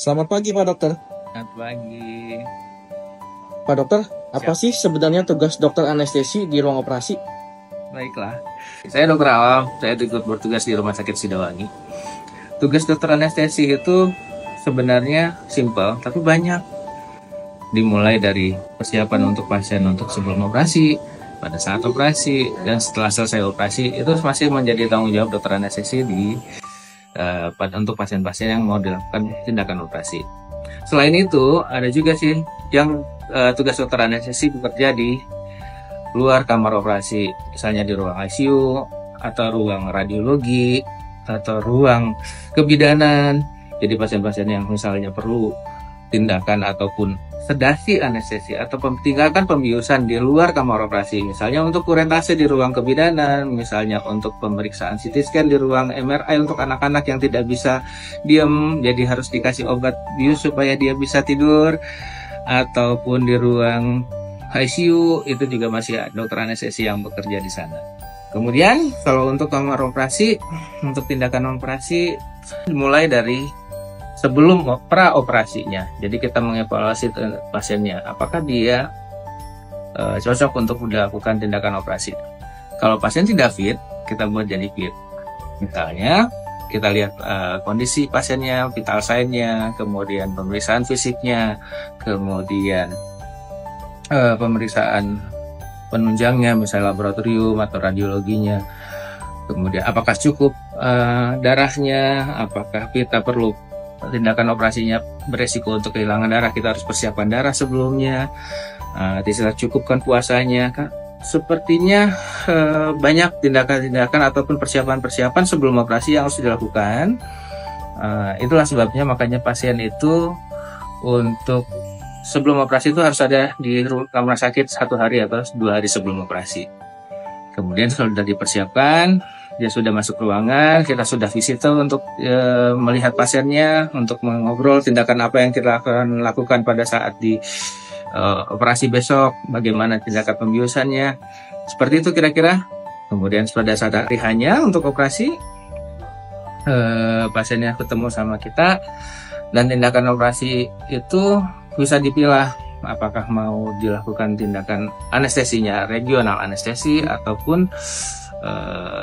Selamat pagi Pak Dokter. Selamat pagi. Pak Dokter, apa sih sebenarnya tugas dokter anestesi di ruang operasi? Baiklah, saya Dokter Awam, saya ikut bertugas di Rumah Sakit Sidawangi. Tugas dokter anestesi itu sebenarnya simpel, tapi banyak. Dimulai dari persiapan untuk pasien untuk sebelum operasi, pada saat operasi, dan setelah selesai operasi, itu masih menjadi tanggung jawab dokter anestesi untuk pasien-pasien yang mau dilakukan tindakan operasi. Selain itu, ada juga sih yang tugas dokter anestesi bekerja di luar kamar operasi, misalnya di ruang ICU, atau ruang radiologi, atau ruang kebidanan. Jadi pasien-pasien yang misalnya perlu tindakan ataupun sedasi anestesi atau tindakan pembiusan di luar kamar operasi, misalnya untuk kuretase di ruang kebidanan, misalnya untuk pemeriksaan CT scan di ruang MRI untuk anak-anak yang tidak bisa diam, jadi harus dikasih obat bius supaya dia bisa tidur, ataupun di ruang ICU, itu juga masih ada dokter anestesi yang bekerja di sana. Kemudian kalau untuk kamar operasi, untuk tindakan operasi dimulai dari sebelum pra-operasinya. Jadi kita mengevaluasi pasiennya, apakah dia cocok untuk dilakukan tindakan operasi. Kalau pasien tidak fit, kita buat jadi fit. Misalnya, kita lihat kondisi pasiennya, vital sign-nya, kemudian pemeriksaan fisiknya, kemudian pemeriksaan penunjangnya, misalnya laboratorium atau radiologinya. Kemudian apakah cukup darahnya, apakah kita perlu tindakan operasinya beresiko untuk kehilangan darah, kita harus persiapkan darah sebelumnya, tidak cukupkan puasanya. Sepertinya banyak tindakan-tindakan ataupun persiapan-persiapan sebelum operasi yang harus dilakukan. Itulah sebabnya makanya pasien itu untuk sebelum operasi itu harus ada di rumah sakit 1 hari atau 2 hari sebelum operasi. Kemudian kalau sudah dipersiapkan, dia sudah masuk ruangan, kita sudah visitor untuk melihat pasiennya, untuk mengobrol tindakan apa yang kita akan lakukan pada saat di operasi besok, bagaimana tindakan pembiusannya, seperti itu kira-kira. Kemudian pada saat hari hanya untuk operasi, pasiennya ketemu sama kita, dan tindakan operasi itu bisa dipilah apakah mau dilakukan tindakan anestesinya regional anestesi ataupun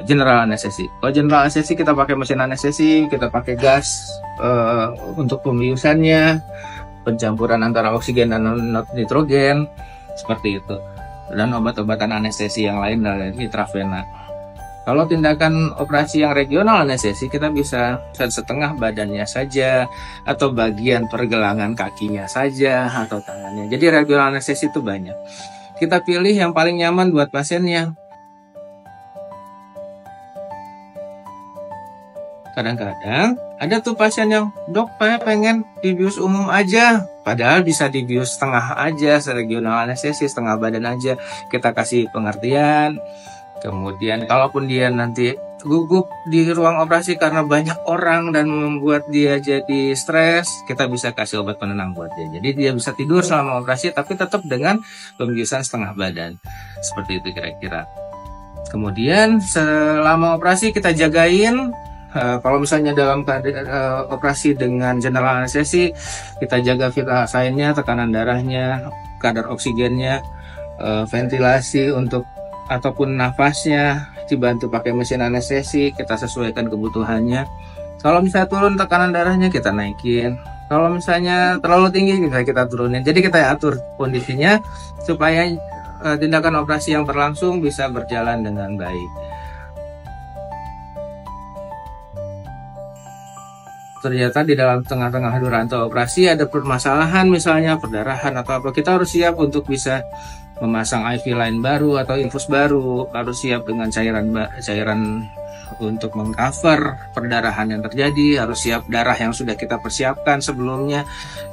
general anestesi. Kalau general anestesi kita pakai mesin anestesi, kita pakai gas untuk pembiusannya, pencampuran antara oksigen dan nitrogen, seperti itu. Dan obat-obatan anestesi yang lain dari intravena. Kalau tindakan operasi yang regional anestesi, kita bisa setengah badannya saja, atau bagian pergelangan kakinya saja, atau tangannya. Jadi regional anestesi itu banyak. Kita pilih yang paling nyaman buat pasiennya. Kadang-kadang ada tuh pasien yang, dok, saya pengen dibius umum aja. Padahal bisa dibius setengah aja, regional anestesi, setengah badan aja. Kita kasih pengertian. Kemudian kalaupun dia nanti gugup di ruang operasi karena banyak orang dan membuat dia jadi stres, kita bisa kasih obat penenang buat dia. Jadi dia bisa tidur selama operasi tapi tetap dengan pembiusan setengah badan. Seperti itu kira-kira. Kemudian selama operasi kita jagain. Kalau misalnya dalam operasi dengan general anestesi, kita jaga vital sign-nya, tekanan darahnya, kadar oksigennya, ventilasi untuk ataupun nafasnya, dibantu pakai mesin anestesi, kita sesuaikan kebutuhannya. Kalau misalnya turun tekanan darahnya, kita naikin. Kalau misalnya terlalu tinggi, kita turunin. Jadi kita atur kondisinya supaya tindakan operasi yang berlangsung bisa berjalan dengan baik. Ternyata di dalam tengah-tengah rantau operasi ada permasalahan, misalnya perdarahan atau apa, kita harus siap untuk bisa memasang IV line baru atau infus baru, harus siap dengan cairan untuk mengcover perdarahan yang terjadi, harus siap darah yang sudah kita persiapkan sebelumnya.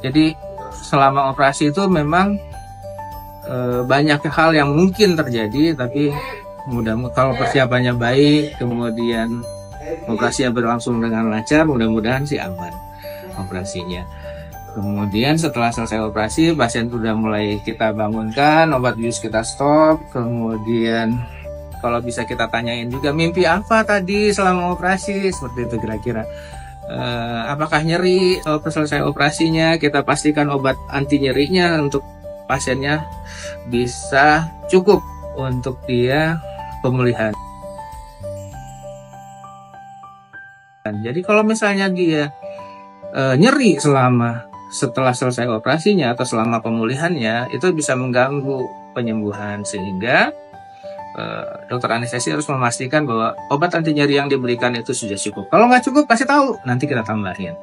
Jadi selama operasi itu memang banyak hal yang mungkin terjadi, tapi kalau persiapannya baik, kemudian operasinya berlangsung dengan lancar, mudah-mudahan sih aman operasinya. Kemudian setelah selesai operasi, pasien sudah mulai kita bangunkan, obat bius kita stop. Kemudian kalau bisa kita tanyain juga mimpi apa tadi selama operasi, seperti itu kira-kira. apakah nyeri selesai operasinya, kita pastikan obat anti nyerinya untuk pasiennya bisa cukup untuk dia pemulihan. Jadi kalau misalnya dia nyeri setelah selesai operasinya atau selama pemulihannya, itu bisa mengganggu penyembuhan, sehingga dokter anestesi harus memastikan bahwa obat anti nyeri yang diberikan itu sudah cukup. Kalau nggak cukup, kasih tahu, nanti kita tambahin.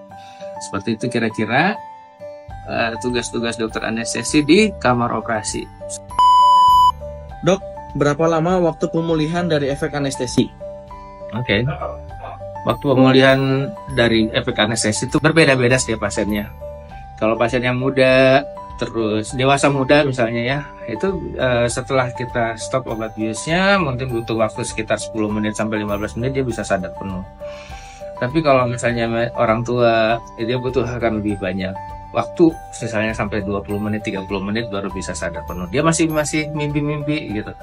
Seperti itu kira-kira tugas-tugas dokter anestesi di kamar operasi. Dok, berapa lama waktu pemulihan dari efek anestesi? Oke. Waktu pemulihan dari efek anestesi itu berbeda-beda setiap pasiennya. Kalau pasien yang muda, terus dewasa muda misalnya ya, itu setelah kita stop obat biusnya mungkin butuh waktu sekitar 10 menit sampai 15 menit dia bisa sadar penuh. Tapi kalau misalnya orang tua, dia butuh akan lebih banyak waktu, misalnya sampai 20 menit, 30 menit baru bisa sadar penuh. Dia masih mimpi-mimpi gitu.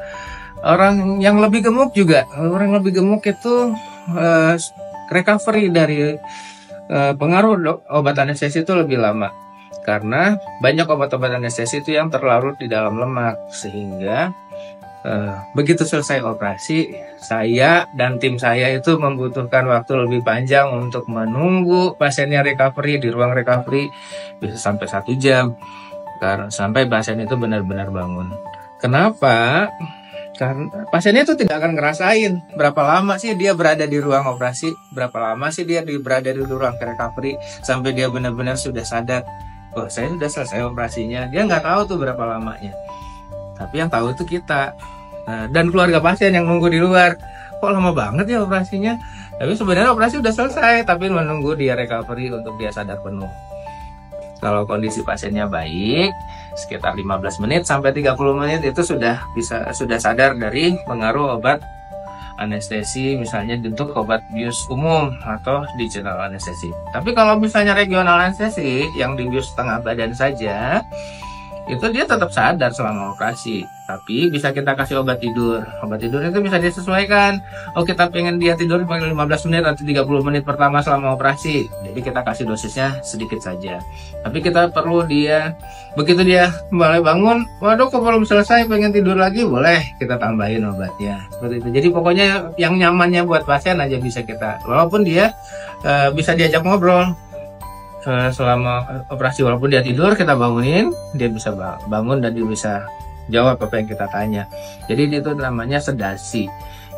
Orang yang lebih gemuk juga, orang lebih gemuk itu recovery dari pengaruh obat anestesi itu lebih lama, karena banyak obat-obat anestesi itu yang terlarut di dalam lemak, sehingga begitu selesai operasi, saya dan tim saya itu membutuhkan waktu lebih panjang untuk menunggu pasiennya recovery di ruang recovery, bisa sampai 1 jam, karena sampai pasien itu benar-benar bangun. Kenapa? Karena pasiennya itu tidak akan ngerasain berapa lama sih dia berada di ruang operasi, berapa lama sih dia berada di ruang recovery sampai dia benar-benar sudah sadar, oh saya sudah selesai operasinya. Dia nggak tahu tuh berapa lamanya, tapi yang tahu itu kita dan keluarga pasien yang nunggu di luar. Kok lama banget ya operasinya? Tapi sebenarnya operasi sudah selesai, tapi menunggu dia recovery untuk dia sadar penuh. Kalau kondisi pasiennya baik, sekitar 15 menit sampai 30 menit itu sudah sadar dari pengaruh obat anestesi, misalnya untuk obat bius umum atau digital anestesi. Tapi kalau misalnya regional anestesi yang dibius setengah badan saja, itu dia tetap sadar selama operasi, tapi bisa kita kasih obat tidur. Obat tidur itu bisa disesuaikan. Oh, kita pengen dia tidur 15 menit atau 30 menit pertama selama operasi, jadi kita kasih dosisnya sedikit saja. Tapi kita perlu dia, begitu dia mulai bangun, waduh kok belum selesai, pengen tidur lagi, boleh kita tambahin obatnya. Seperti itu. Jadi pokoknya yang nyamannya buat pasien aja bisa kita, walaupun dia bisa diajak ngobrol selama operasi, walaupun dia tidur kita bangunin, dia bisa bangun dan dia bisa jawab apa yang kita tanya. Jadi itu namanya sedasi.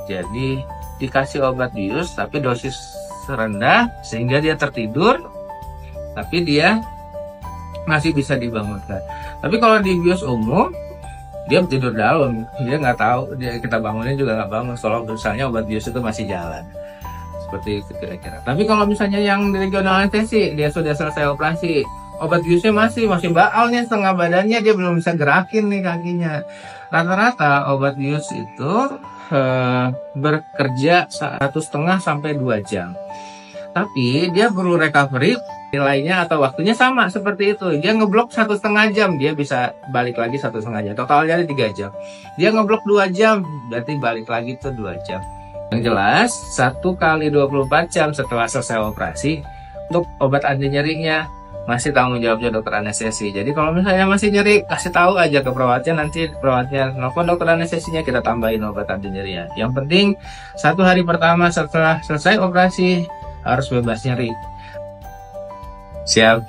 Jadi dikasih obat bius tapi dosis rendah sehingga dia tertidur, tapi dia masih bisa dibangunkan. Tapi kalau di bius umum dia tidur dalam, dia nggak tahu, kita bangunin juga nggak bangun kalau misalnya obat bius itu masih jalan. Seperti itu kira-kira. Tapi kalau misalnya yang di regional anestesi, dia sudah selesai operasi, obat biusnya masih baal nih setengah badannya, dia belum bisa gerakin nih kakinya. Rata-rata obat bius itu bekerja 1,5 sampai 2 jam. Tapi dia perlu recovery, nilainya atau waktunya sama seperti itu. Dia ngeblok 1,5 jam, dia bisa balik lagi 1,5 jam. Totalnya 3 jam. Dia ngeblok 2 jam, berarti balik lagi tuh 2 jam. Yang jelas 1 kali 24 jam setelah selesai operasi, untuk obat anti nyerinya masih tanggung jawabnya dokter anestesi. Jadi kalau misalnya masih nyeri, kasih tahu aja ke perawatnya, nanti perawatnya nelfon dokter anestesinya, kita tambahin obat anti nyerinya. Yang penting 1 hari pertama setelah selesai operasi harus bebas nyeri. Siap.